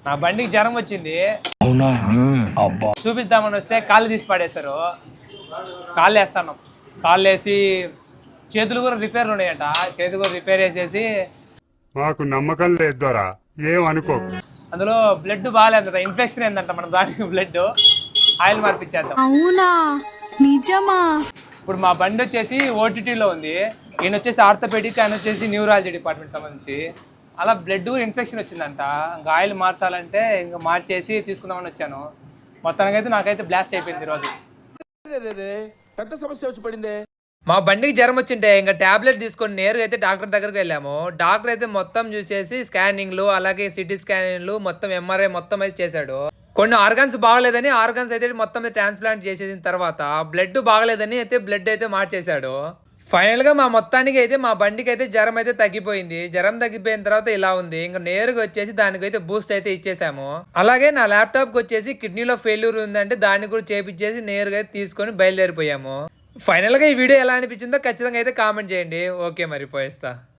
నా బండికి జ్వరం వచ్చింది. అవునా? అబ్బా. చూపిద్దామని వస్తే కాళ్ళు తీసి పడేశారు. కాళ్ళు వేస్తాను, కాళ్ళు వేసి చేతులు కూడా రిపేర్లు ఉన్నాయట. చేతులు కూడా రిపేర్ వేసేసి మాకు నమ్మకం లేదు దొరా, ఏం అనుకో. అందులో బ్లడ్ బాగాలేదంట, ఇన్ఫెక్షన్ ఏందంట. మనం దానికి బ్లడ్ ఆయిల్ మార్పిచ్చేద్దాం. అవునా? నిజమా? ఇప్పుడు మా బండి వచ్చేసి ఓటీటీలో ఉంది. ఈయన వచ్చేసి ఆర్థోపెడిక్, ఆయన వచ్చేసి న్యూరాలజీ డిపార్ట్మెంట్ సంబంధించి. అలా బ్లడ్ ఇన్ఫెక్షన్ వచ్చిందంట. ఇంకా ఆయిల్ మార్చాలంటే ఇంకా మార్చేసి తీసుకుందామని వచ్చాను. మొత్తానికి అయితే నాకైతే బ్లాస్ట్ అయిపోయింది ఈరోజు. పెద్ద సమస్య వచ్చి పడిందే. మా బండికి జ్వరం వచ్చింటే ఇంకా టాబ్లెట్ తీసుకొని నేరుగా అయితే డాక్టర్ దగ్గరికి వెళ్ళాము. డాక్టర్ అయితే మొత్తం చూసేసి స్కానింగ్లు, అలాగే సిటీ స్కానింగ్లు, మొత్తం ఎంఆర్ఐ మొత్తం అయితే చేశాడు. కొన్ని ఆర్గన్స్ బాగలేదని ఆర్గన్స్ అయితే మొత్తం ట్రాన్స్ప్లాంట్ చేసేసిన తర్వాత బ్లడ్ బాగలేదని అయితే బ్లడ్ అయితే మార్చేశాడు. ఫైనల్ గా మా మొత్తానికి అయితే మా బండికి అయితే జ్వరం అయితే తగ్గిపోయింది. జ్వరం తగ్గిపోయిన తర్వాత ఇలా ఉంది. ఇంకా నేరుగా వచ్చేసి దానికైతే బూస్ట్ అయితే ఇచ్చేసాము. అలాగే నా ల్యాప్టాప్ కి వచ్చేసి కిడ్నీలో ఫెయిల్యూర్ ఉందంటే దాన్ని కూడా చేపించేసి నేరుగా అయితే తీసుకొని బయలుదేరిపోయాము. ఫైనల్ గా ఈ వీడియో ఎలా అనిపించిందో ఖచ్చితంగా అయితే కామెంట్ చేయండి. ఓకే, మరి పోయేస్తా.